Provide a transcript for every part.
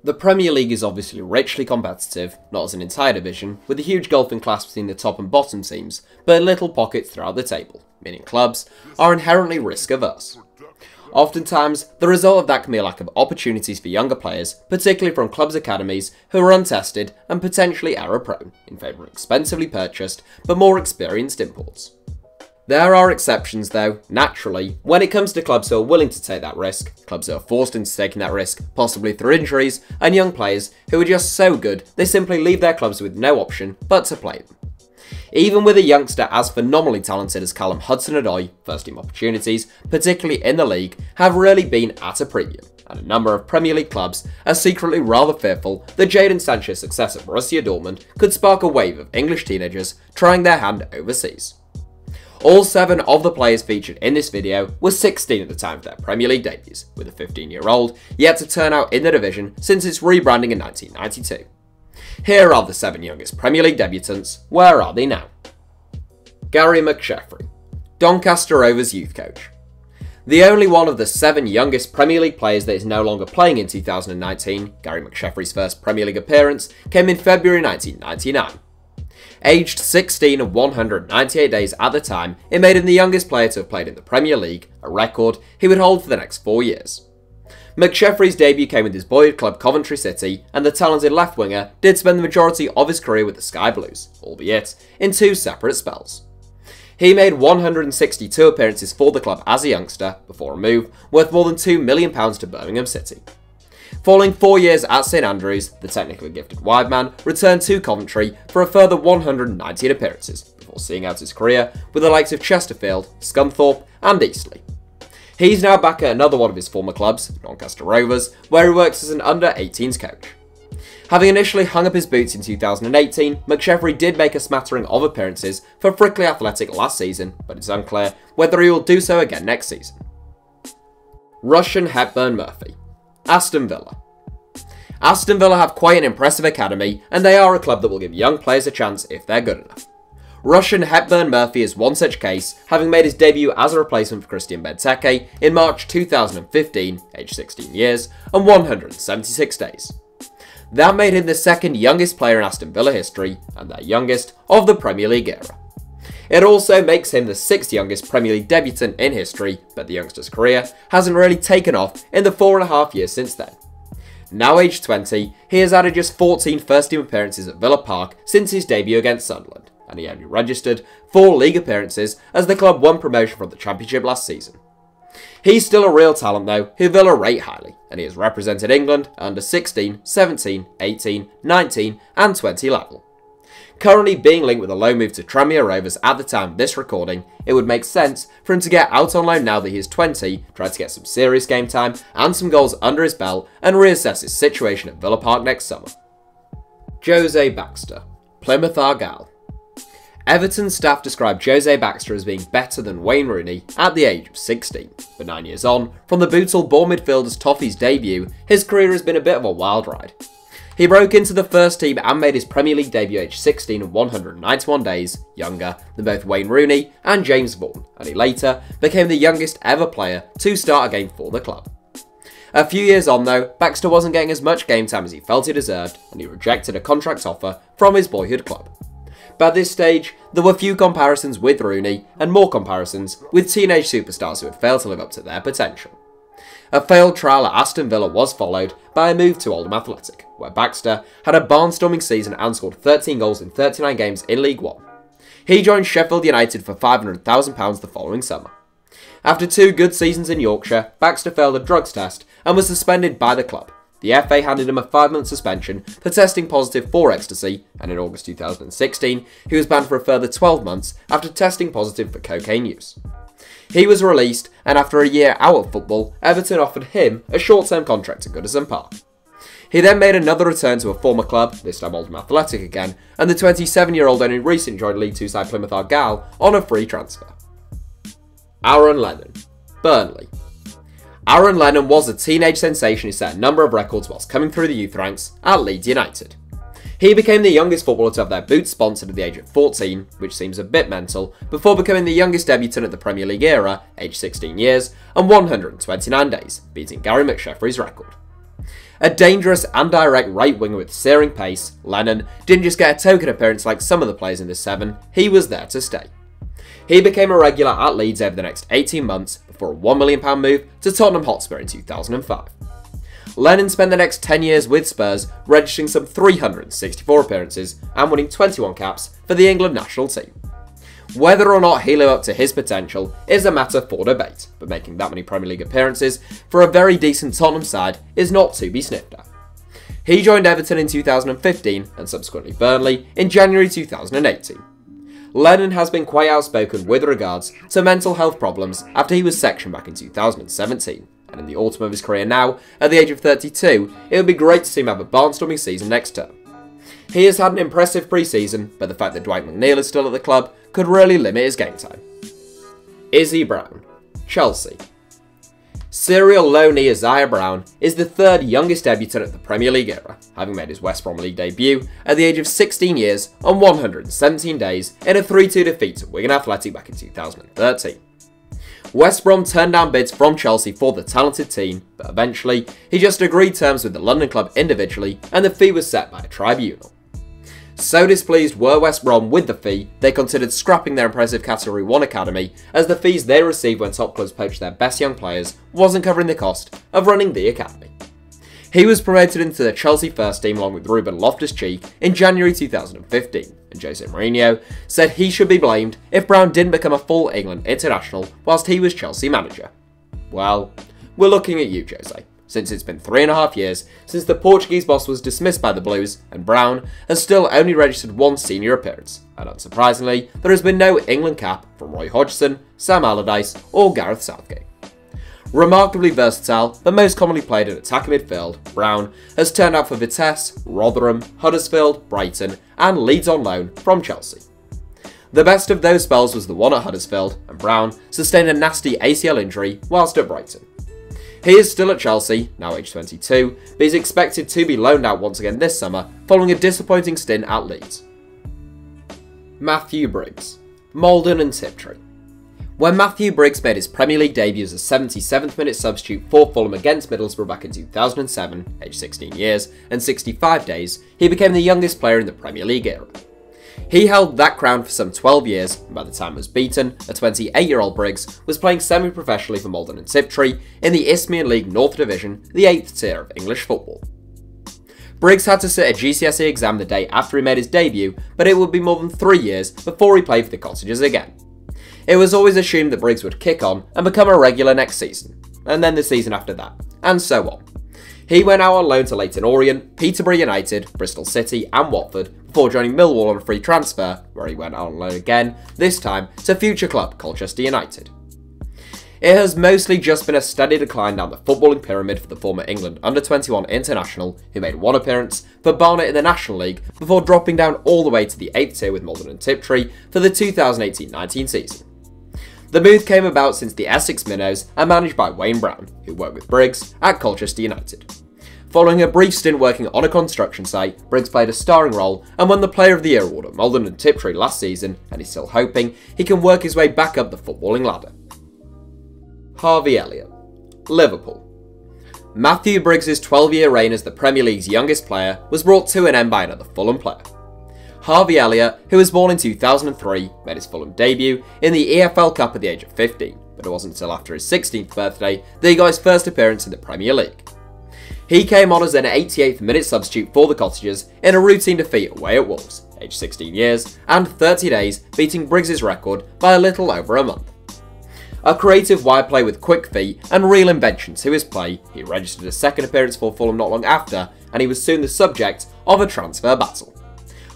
The Premier League is obviously richly competitive, not as an entire division, with a huge gulfing class between the top and bottom teams, but in little pockets throughout the table, meaning clubs are inherently risk-averse. Oftentimes, the result of that can be a lack of opportunities for younger players, particularly from clubs' academies who are untested and potentially error-prone, in favour of expensively purchased but more experienced imports. There are exceptions though, naturally, when it comes to clubs who are willing to take that risk, clubs who are forced into taking that risk, possibly through injuries, and young players who are just so good they simply leave their clubs with no option but to play them. Even with a youngster as phenomenally talented as Callum Hudson-Odoi, first team opportunities, particularly in the league, have really been at a premium, and a number of Premier League clubs are secretly rather fearful that Jadon Sancho's success at Borussia Dortmund could spark a wave of English teenagers trying their hand overseas. All 7 of the players featured in this video were 16 at the time of their Premier League debuts, with a 15-year-old yet to turn out in the division since its rebranding in 1992. Here are the 7 youngest Premier League debutants. Where are they now? Gary McSheffrey, Doncaster Rovers youth coach. The only one of the 7 youngest Premier League players that is no longer playing in 2019, Gary McSheffrey's first Premier League appearance came in February 1999. Aged 16 and 198 days at the time, it made him the youngest player to have played in the Premier League, a record he would hold for the next 4 years. McSheffrey's debut came with his boyhood club Coventry City, and the talented left winger did spend the majority of his career with the Sky Blues, albeit in 2 separate spells. He made 162 appearances for the club as a youngster, before a move worth more than £2 million to Birmingham City. Following 4 years at St Andrews, the technically gifted wide man returned to Coventry for a further 119 appearances, before seeing out his career with the likes of Chesterfield, Scunthorpe and Eastleigh. He's now back at another one of his former clubs, Doncaster Rovers, where he works as an under-18s coach. Having initially hung up his boots in 2018, McSheffrey did make a smattering of appearances for Frickley Athletic last season, but it's unclear whether he will do so again next season. RUSHIAN HEPBURN-MURPHY, Aston Villa. Aston Villa have quite an impressive academy, and they are a club that will give young players a chance if they're good enough. RUSHIAN HEPBURN-MURPHY is one such case, having made his debut as a replacement for Christian Benteke in March 2015, aged 16 years and 176 days. That made him the second youngest player in Aston Villa history, and their youngest of the Premier League era. It also makes him the 6th youngest Premier League debutant in history, but the youngster's career hasn't really taken off in the 4.5 years since then. Now aged 20, he has added just 14 first-team appearances at Villa Park since his debut against Sunderland, and he only registered 4 league appearances as the club won promotion from the Championship last season. He's still a real talent though, who Villa rate highly, and he has represented England under 16, 17, 18, 19 and 20 level. Currently being linked with a loan move to Tranmere Rovers at the time of this recording, it would make sense for him to get out on loan now that he is 20, try to get some serious game time and some goals under his belt, and reassess his situation at Villa Park next summer. Jose Baxter, Plymouth Argyle. Everton staff described Jose Baxter as being better than Wayne Rooney at the age of 16, but 9 years on, from the Bootle-born midfielder's Toffee's debut, his career has been a bit of a wild ride. He broke into the first team and made his Premier League debut aged 16 and 191 days, younger than both Wayne Rooney and James Vaughan, and he later became the youngest ever player to start a game for the club. A few years on though, Baxter wasn't getting as much game time as he felt he deserved, and he rejected a contract offer from his boyhood club. But at this stage, there were few comparisons with Rooney, and more comparisons with teenage superstars who had failed to live up to their potential. A failed trial at Aston Villa was followed by a move to Oldham Athletic, where Baxter had a barnstorming season and scored 13 goals in 39 games in League One. He joined Sheffield United for £500,000 the following summer. After 2 good seasons in Yorkshire, Baxter failed a drugs test and was suspended by the club. The FA handed him a 5-month suspension for testing positive for ecstasy, and in August 2016, he was banned for a further 12 months after testing positive for cocaine use. He was released, and after a year out of football, Everton offered him a short-term contract at Goodison Park. He then made another return to a former club, this time Oldham Athletic again, and the 27-year-old only recently joined League 2 side Plymouth Argyle on a free transfer. Aaron Lennon, Burnley. Aaron Lennon was a teenage sensation who set a number of records whilst coming through the youth ranks at Leeds United. He became the youngest footballer to have their boots sponsored at the age of 14, which seems a bit mental, before becoming the youngest debutant at the Premier League era, aged 16 years and 129 days, beating Gary McSheffrey's record. A dangerous and direct right winger with searing pace, Lennon didn't just get a token appearance like some of the players in this seven, he was there to stay. He became a regular at Leeds over the next 18 months before a £1 million move to Tottenham Hotspur in 2005. Lennon spent the next 10 years with Spurs, registering some 364 appearances and winning 21 caps for the England national team. Whether or not he lived up to his potential is a matter for debate, but making that many Premier League appearances for a very decent Tottenham side is not to be sniffed at. He joined Everton in 2015 and subsequently Burnley in January 2018. Lennon has been quite outspoken with regards to mental health problems after he was sectioned back in 2017, and in the autumn of his career now, at the age of 32, it would be great to see him have a barnstorming season next term. He has had an impressive pre-season, but the fact that Dwight McNeil is still at the club could really limit his game time. Izzy Brown, Chelsea. Serial loanee Isaiah Brown is the third youngest debutant of the Premier League era, having made his West Brom League debut at the age of 16 years on 117 days in a 3-2 defeat to Wigan Athletic back in 2013. West Brom turned down bids from Chelsea for the talented teen, but eventually he just agreed terms with the London club individually and the fee was set by a tribunal. So displeased were West Brom with the fee, they considered scrapping their impressive Category 1 academy, as the fees they received when top clubs poached their best young players wasn't covering the cost of running the academy. He was promoted into the Chelsea first team along with Ruben Loftus-Cheek in January 2015, and Jose Mourinho said he should be blamed if Brown didn't become a full England international whilst he was Chelsea manager. Well, we're looking at you, Jose, since it's been 3.5 years since the Portuguese boss was dismissed by the Blues, and Brown has still only registered one senior appearance, and unsurprisingly, there has been no England cap from Roy Hodgson, Sam Allardyce or Gareth Southgate. Remarkably versatile, but most commonly played in attacking midfield, Brown has turned out for Vitesse, Rotherham, Huddersfield, Brighton and Leeds on loan from Chelsea. The best of those spells was the one at Huddersfield, and Brown sustained a nasty ACL injury whilst at Brighton. He is still at Chelsea, now age 22, but is expected to be loaned out once again this summer following a disappointing stint at Leeds. Matthew Briggs, MALDON and TIPTREE. When Matthew Briggs made his Premier League debut as a 77th minute substitute for Fulham against Middlesbrough back in 2007, aged 16 years and 65 days, he became the youngest player in the Premier League era. He held that crown for some 12 years, and by the time it was beaten, a 28-year-old Briggs was playing semi-professionally for MALDON and TIPTREE in the Isthmian League North Division, the 8th tier of English football. Briggs had to sit a GCSE exam the day after he made his debut, but it would be more than 3 years before he played for the Cottagers again. It was always assumed that Briggs would kick on and become a regular next season, and then the season after that, and so on. He went out on loan to Leyton Orient, Peterborough United, Bristol City and Watford before joining Millwall on a free transfer, where he went out on loan again, this time to future club Colchester United. It has mostly just been a steady decline down the footballing pyramid for the former England under-21 international, who made one appearance for Barnet in the National League before dropping down all the way to the 8th tier with MALDON and TIPTREE for the 2018-19 season. The move came about since the Essex Minnows are managed by Wayne Brown, who worked with Briggs at Colchester United. Following a brief stint working on a construction site, Briggs played a starring role and won the Player of the Year award at MALDON and TIPTREE last season, and he's still hoping he can work his way back up the footballing ladder. Harvey Elliott, Liverpool. Matthew Briggs' 12-year reign as the Premier League's youngest player was brought to an end by another Fulham player. Harvey Elliott, who was born in 2003, made his Fulham debut in the EFL Cup at the age of 15, but it wasn't until after his 16th birthday that he got his first appearance in the Premier League. He came on as an 88th minute substitute for the Cottagers in a routine defeat away at Wolves, aged 16 years and 30 days, beating Briggs' record by a little over a month. A creative wide play with quick feet and real invention to his play, he registered a second appearance for Fulham not long after, and he was soon the subject of a transfer battle.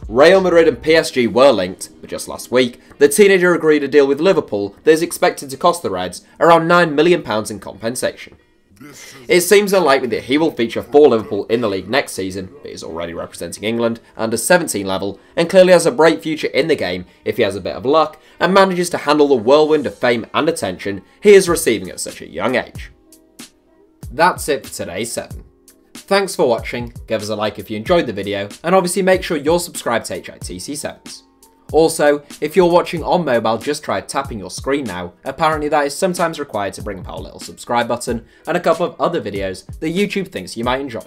Real Madrid and PSG were linked, but just last week, the teenager agreed a deal with Liverpool that is expected to cost the Reds around £9 million in compensation. It seems unlikely that he will feature for Liverpool in the league next season, but is already representing England under 17 level and clearly has a bright future in the game if he has a bit of luck and manages to handle the whirlwind of fame and attention he is receiving at such a young age. That's it for today's 7. Thanks for watching, give us a like if you enjoyed the video, and obviously make sure you're subscribed to HITC Sevens. Also, if you're watching on mobile, just try tapping your screen now. Apparently that is sometimes required to bring up our little subscribe button and a couple of other videos that YouTube thinks you might enjoy.